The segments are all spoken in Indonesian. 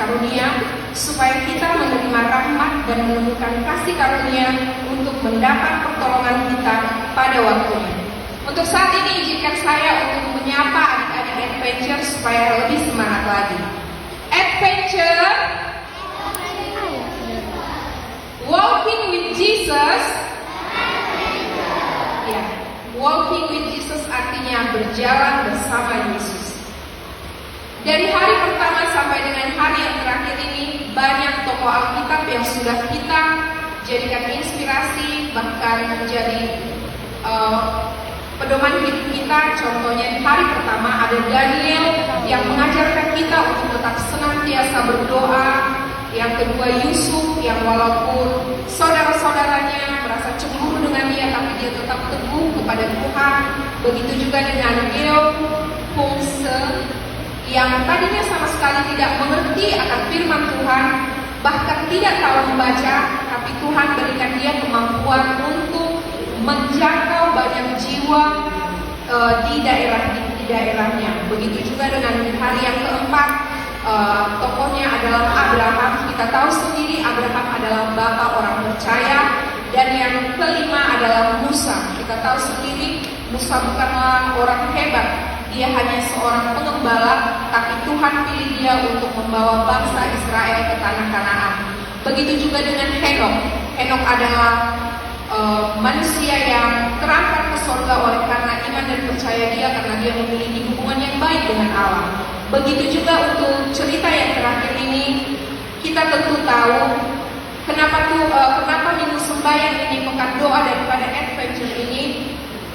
karunia, supaya kita menerima rahmat dan menemukan kasih karunia untuk mendapat pertolongan kita pada waktunya. Untuk saat ini izinkan saya untuk menyapa adik-adik Adventure supaya lebih semangat lagi. Adventure, walking with Jesus. Ya, walking with Jesus artinya berjalan bersama Yesus. Dari hari pertama sampai dengan hari yang terakhir ini, banyak tokoh Alkitab yang sudah kita jadikan inspirasi, bahkan menjadi pedoman hidup kita. Contohnya di hari pertama ada Daniel yang mengajarkan kita untuk tetap senantiasa berdoa. Yang kedua Yusuf yang walaupun saudara-saudaranya merasa cemburu dengan dia, tapi dia tetap teguh kepada Tuhan. Begitu juga dengan Geo Pungse yang tadinya sama sekali tidak mengerti akan firman Tuhan, bahkan tidak tahu membaca, tapi Tuhan berikan dia kemampuan untuk menjangkau banyak jiwa di daerahnya. Begitu juga dengan hari yang keempat, tokohnya adalah Abraham. Kita tahu sendiri Abraham adalah bapak orang percaya. Dan yang kelima adalah Musa. Kita tahu sendiri Musa bukanlah orang hebat, dia hanya seorang pengembala, tapi Tuhan pilih dia untuk membawa bangsa Israel ke tanah Kanaan. Begitu juga dengan Henok. Henok adalah manusia yang terangkat ke surga oleh karena iman dan percaya dia, karena dia memiliki hubungan yang baik dengan Allah. Begitu juga untuk cerita yang terakhir ini, kita tentu tahu kenapa minggu sembahyang ini, pekan doa daripada Adventure ini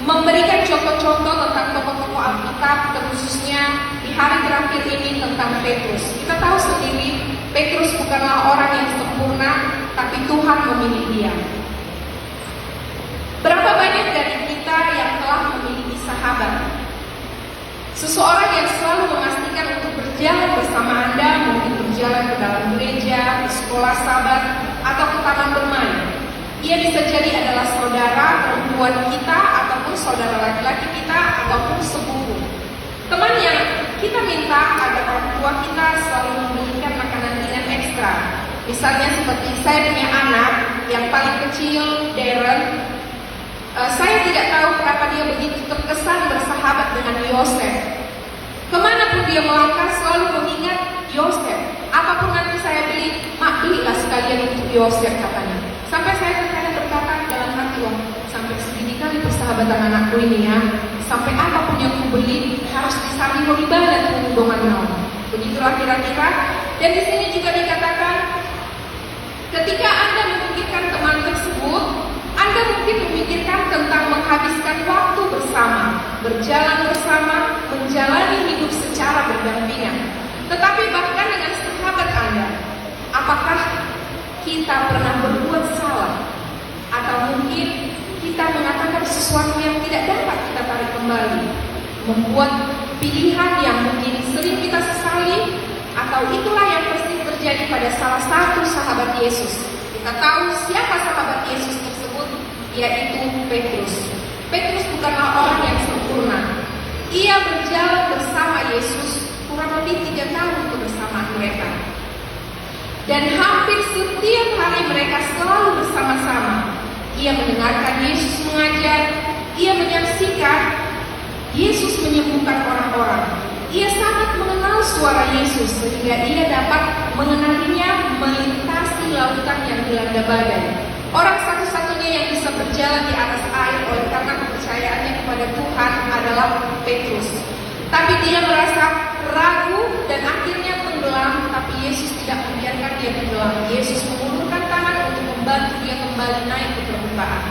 memberikan contoh-contoh tentang tokoh-tokoh Alkitab, khususnya di hari terakhir ini tentang Petrus. Kita tahu sendiri Petrus bukanlah orang yang sempurna, tapi Tuhan memilih dia. Berapa banyak dari kita yang telah memiliki sahabat? Seseorang yang selalu memastikan untuk berjalan bersama Anda, mungkin berjalan ke dalam gereja, di sekolah sahabat, atau ke taman bermain. Ia bisa jadi adalah saudara perempuan kita, ataupun saudara laki-laki kita, ataupun sepupu. Teman yang kita minta agar orang tua kita selalu memberikan makanan ringan ekstra. Misalnya seperti saya punya anak yang paling kecil, Darren. Saya tidak tahu kenapa dia begitu terkesan bersahabat dengan Yosef. Kemanapun dia melangkah selalu mengingat Yosef. Apapun nanti saya beli, mak belilah sekalian untuk Yosef katanya. Sampai saya terkadang berkata dalam hati, wah, sampai segini kali persahabatan anakku ini ya. Sampai apapun yang ku beli harus disaring mau dibalas dengan mau. Begitulah kira-kira. Dan di sini juga dikatakan, ketika Anda memikirkan teman tersebut, Anda mungkin memikirkan tentang menghabiskan waktu bersama, berjalan bersama, menjalani hidup secara berdampingan. Tetapi bahkan dengan sahabat Anda, apakah kita pernah berbuat salah? Atau mungkin kita mengatakan sesuatu yang tidak dapat kita tarik kembali, membuat pilihan yang mungkin sering kita sesali? Atau itulah yang pasti terjadi pada salah satu sahabat Yesus. Kita tahu siapa sahabat Yesus tersebut, yaitu Petrus. Petrus bukanlah orang yang sempurna. Ia berjalan bersama Yesus kurang lebih 3 tahun kebersamaan mereka. Dan hampir setiap hari mereka selalu bersama-sama. Ia mendengarkan Yesus mengajar, ia menyaksikan Yesus menyembuhkan orang-orang. Ia sangat mengenal suara Yesus sehingga ia dapat mengenalinya melintasi lautan yang dilanda badai. Orang satu-satunya yang bisa berjalan di atas air oleh karena kepercayaannya kepada Tuhan adalah Petrus. Tapi dia merasa ragu dan akhirnya tenggelam, tapi Yesus tidak membiarkan dia tenggelam. Yesus mengulurkan tangan untuk membantu dia kembali naik ke permukaan.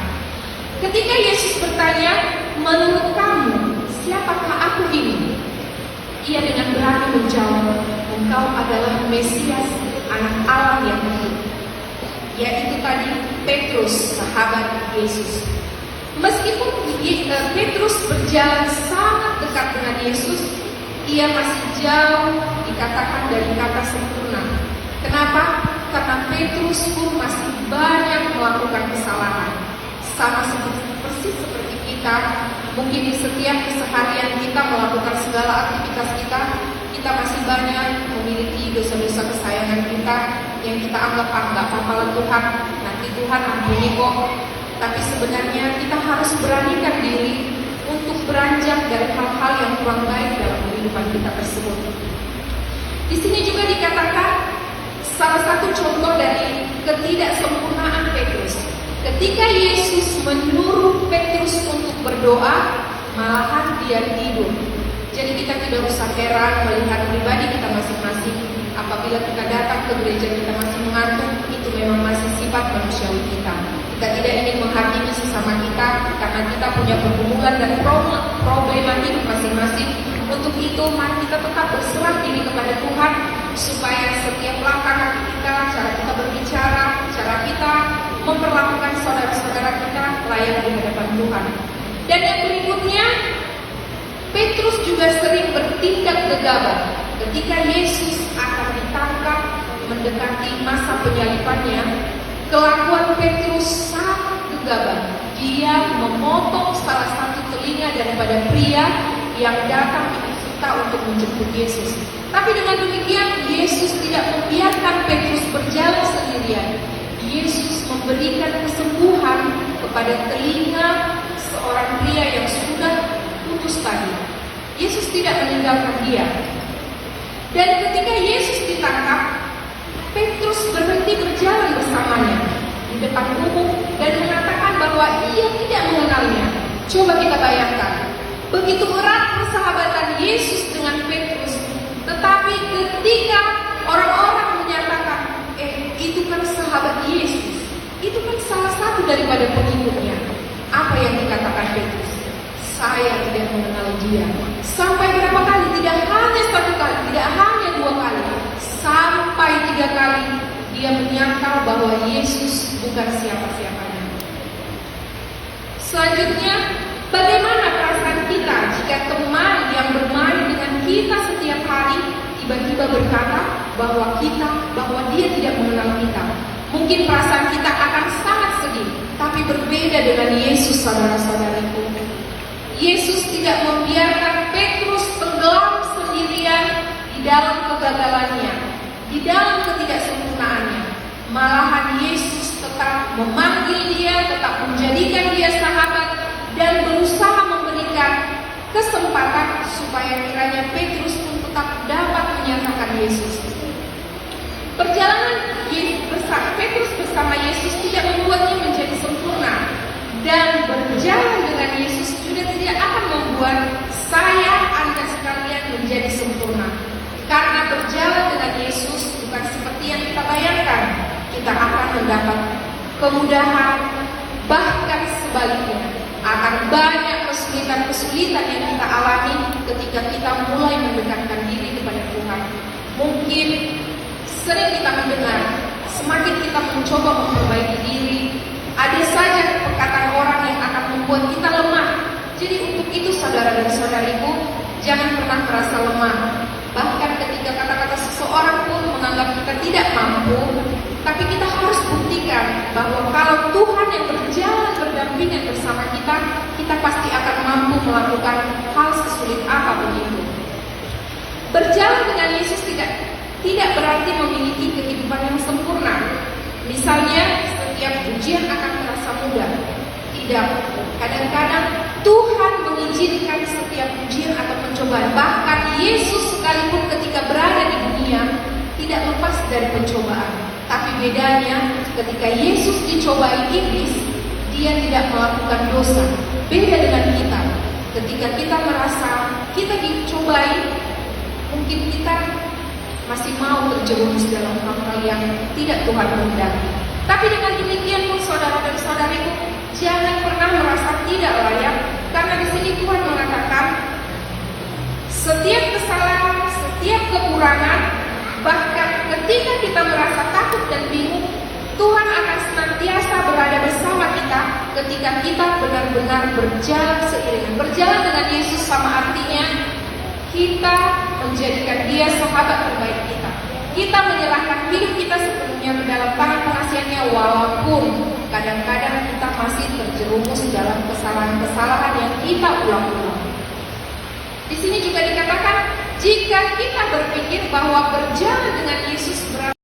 Ketika Yesus bertanya, menurut kamu, siapakah aku ini? Ia dengan berani menjawab, engkau adalah Mesias, anak Allah yang hidup. Yaitu tadi Petrus, sahabat Yesus. Meskipun Petrus berjalan sangat dekat dengan Yesus, ia masih jauh dikatakan dari kata sempurna. Kenapa? Karena Petrus pun masih banyak melakukan kesalahan. Sama persis seperti kita, mungkin di setiap keseharian kita melakukan segala aktivitas kita masih banyak memiliki dosa-dosa kesayangan yang kita anggap nggak apa-apa Tuhan, nanti Tuhan ampuni kok. Tapi sebenarnya kita harus beranikan diri untuk beranjak dari hal-hal yang kurang baik dalam kehidupan kita tersebut. Di sini juga dikatakan salah satu contoh dari ketidaksempurnaan Petrus. Ketika Yesus menyuruh Petrus untuk berdoa, malahan dia tidur. Jadi kita tidak usah heran melihat pribadi kita masing-masing. Apabila kita datang ke gereja kita masih mengantuk, itu memang masih sifat manusiawi kita. Kita tidak ingin menghakimi sesama kita karena kita punya pergumulan dan problema hidup masing-masing. Untuk itu mari kita tetap berserah diri kepada Tuhan, supaya setiap langkah kaki kita, cara kita berbicara, cara kita memperlakukan saudara-saudara kita layak di hadapan Tuhan. Dan yang berikutnya, Petrus juga sering bertindak gegabah. Ketika Yesus akan ditangkap mendekati masa penyalibannya, kelakuan Petrus sangat gegabah. Dia memotong salah satu telinga daripada pria yang datang diminta untuk menjemput Yesus. Tapi dengan demikian, Yesus tidak membiarkan Petrus berjalan sendirian. Yesus memberikan kesembuhan kepada telinga seorang pria yang sudah putus tadi. Yesus tidak meninggalkan dia. Dan ketika Yesus ditangkap, Petrus berhenti berjalan bersamanya di depan umum dan mengatakan bahwa ia tidak mengenalnya. Coba kita bayangkan, begitu erat persahabatan Yesus dengan Petrus, tetapi ketika orang-orang menyatakan, itu kan sahabat Yesus, itu kan salah satu daripada pengikutnya, apa yang dikatakan Petrus? Saya tidak mengenal dia. Sampai berapa kali? Tidak hanya satu kali, tidak hanya dua kali, sampai 3 kali dia menyangkal bahwa Yesus bukan siapa-siapanya. Selanjutnya, bagaimana perasaan kita jika teman yang bermain dengan kita setiap hari tiba-tiba berkata bahwa dia tidak mengenal kita? Mungkin perasaan kita akan sangat sedih, tapi berbeda dengan Yesus, saudara-saudariku. Yesus tidak membiarkan Petrus tenggelam sendirian di dalam kegagalannya, di dalam ketidaksempurnaannya. Malahan Yesus tetap memanggil dia, tetap menjadikan dia sahabat, dan berusaha memberikan kesempatan supaya kiranya Petrus pun tetap dapat menyatakan Yesus. Perjalanan Petrus bersama Yesus tidak membuatnya menjadi sempurna, dan berjalan dengan Yesus juga tidak akan membuat Anda sekalian menjadi sempurna. Karena berjalan dengan Yesus bukan seperti yang kita bayangkan. Kita akan mendapat kemudahan, bahkan sebaliknya akan banyak kesulitan-kesulitan yang kita alami ketika kita mulai mendekatkan diri kepada Tuhan. Mungkin sering kita mendengar, semakin kita mencoba memperbaiki diri, ada saja perkataan orang yang akan membuat kita lemah. Jadi untuk itu saudara dan saudariku, jangan pernah merasa lemah. Bahkan ketika kata-kata seseorang pun menganggap kita tidak mampu, tapi kita harus buktikan bahwa kalau Tuhan yang berjalan berdampingan bersama kita, kita pasti akan mampu melakukan hal sesulit apapun itu. Berjalan dengan Yesus tidak berarti memiliki kehidupan yang sempurna. Misalnya, setiap ujian akan terasa mudah. Tidak. Kadang-kadang Tuhan mengizinkan setiap ujian atau pencobaan. Bahkan Yesus sekalipun ketika berada di dunia tidak lepas dari pencobaan. Tapi bedanya ketika Yesus dicobai iblis, dia tidak melakukan dosa. Beda dengan kita. Ketika kita merasa kita dicobai, mungkin kita masih mau terjerumus dalam hal-hal yang tidak Tuhan kehendaki. Tapi dengan demikian pun saudara dan saudariku, jangan pernah merasa tidak layak, karena di sini Tuhan mengatakan setiap kesalahan, setiap kekurangan, bahkan ketika kita merasa takut dan bingung, Tuhan akan senantiasa berada bersama kita ketika kita benar-benar berjalan seiringan. Berjalan dengan Yesus sama artinya kita menjadikan dia sahabat terbaik kita. Kita menyerahkan hidup kita sepenuhnya ke dalam tangan pengasihannya, walaupun kadang-kadang kita masih terjerumus dalam kesalahan-kesalahan yang kita ulang-ulang. Di sini juga dikatakan, jika kita berpikir bahwa berjalan